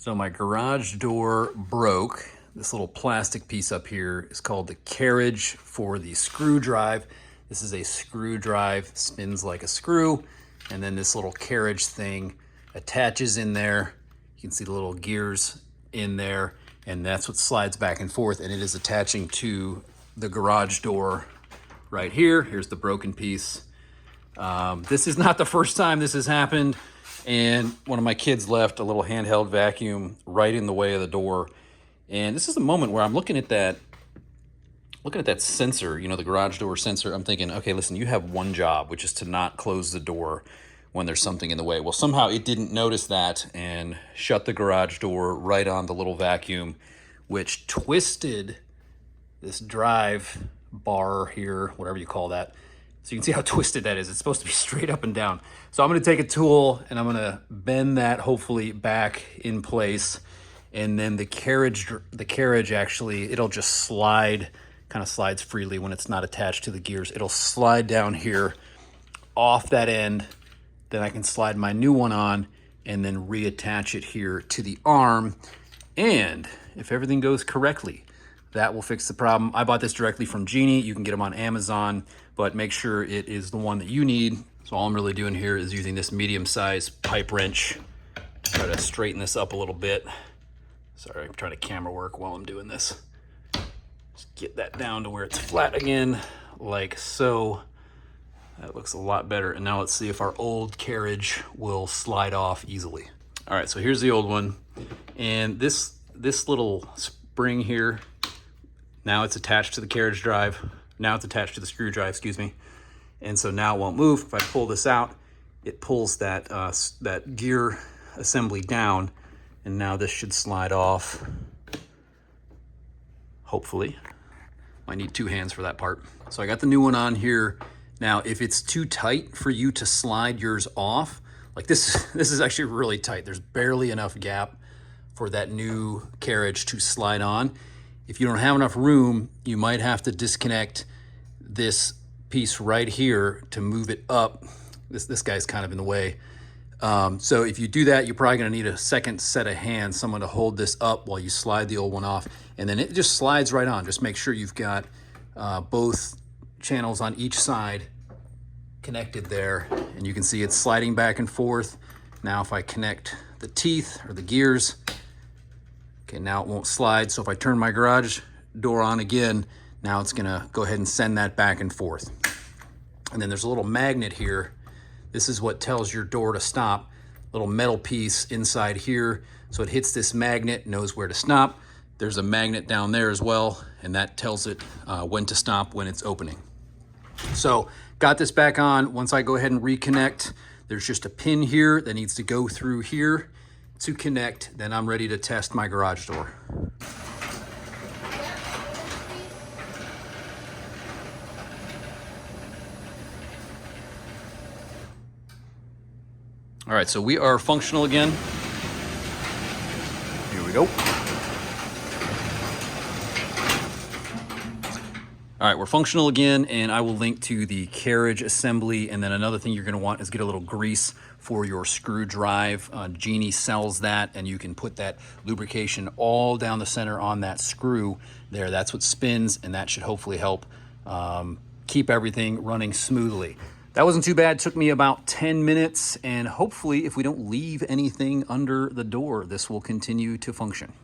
So my garage door broke. This little plastic piece up here is called the carriage for the screw drive. This is a screw drive, spins like a screw, and then this little carriage thing attaches in there. You can see the little gears in there, and that's what slides back and forth, and it is attaching to the garage door right here. Here's the broken piece. This is not the first time this has happened. And one of my kids left a little handheld vacuum right in the way of the door. And this is the moment where I'm looking at that sensor, you know, the garage door sensor. I'm thinking, okay, listen, you have one job, which is to not close the door when there's something in the way. Well, somehow it didn't notice that and shut the garage door right on the little vacuum, which twisted this drive bar here, whatever you call that. So you can see how twisted that is. It's supposed to be straight up and down. So I'm gonna take a tool and I'm gonna bend that hopefully back in place. And then the carriage actually, it'll just slide, kind of slides freely when it's not attached to the gears. It'll slide down here off that end. Then I can slide my new one on and then reattach it here to the arm. And if everything goes correctly, that will fix the problem. I bought this directly from Genie. You can get them on Amazon, but make sure it is the one that you need. So all I'm really doing here is using this medium-sized pipe wrench to try to straighten this up a little bit. Sorry, I'm trying to camera work while I'm doing this. Just get that down to where it's flat again, like so. That looks a lot better. And now let's see if our old carriage will slide off easily. All right, so here's the old one. And this little spring here, now it's attached to the carriage drive. Now it's attached to the screw drive, excuse me. And so now it won't move. If I pull this out, it pulls that gear assembly down, and now this should slide off, hopefully. I need two hands for that part. So I got the new one on here. Now, if it's too tight for you to slide yours off, like this is actually really tight. There's barely enough gap for that new carriage to slide on. If you don't have enough room, you might have to disconnect this piece right here to move it up. This guy's kind of in the way. So if you do that, you're probably gonna need a second set of hands, someone to hold this up while you slide the old one off. And then it just slides right on. Just make sure you've got both channels on each side connected there. And you can see it's sliding back and forth. Now if I connect the teeth or the gears, okay, now it won't slide. So if I turn my garage door on again, now it's gonna go ahead and send that back and forth. And then there's a little magnet here. This is what tells your door to stop. Little metal piece inside here. So it hits this magnet, knows where to stop. There's a magnet down there as well, and that tells it when to stop when it's opening. So got this back on. Once I go ahead and reconnect, there's just a pin here that needs to go through here to connect. Then I'm ready to test my garage door. All right, so we are functional again. Here we go. All right, we're functional again, and I will link to the carriage assembly. And then another thing you're gonna want is get a little grease for your screw drive. Genie sells that, and you can put that lubrication all down the center on that screw there. That's what spins, and that should hopefully help keep everything running smoothly. That wasn't too bad. It took me about 10 minutes, and hopefully if we don't leave anything under the door, this will continue to function.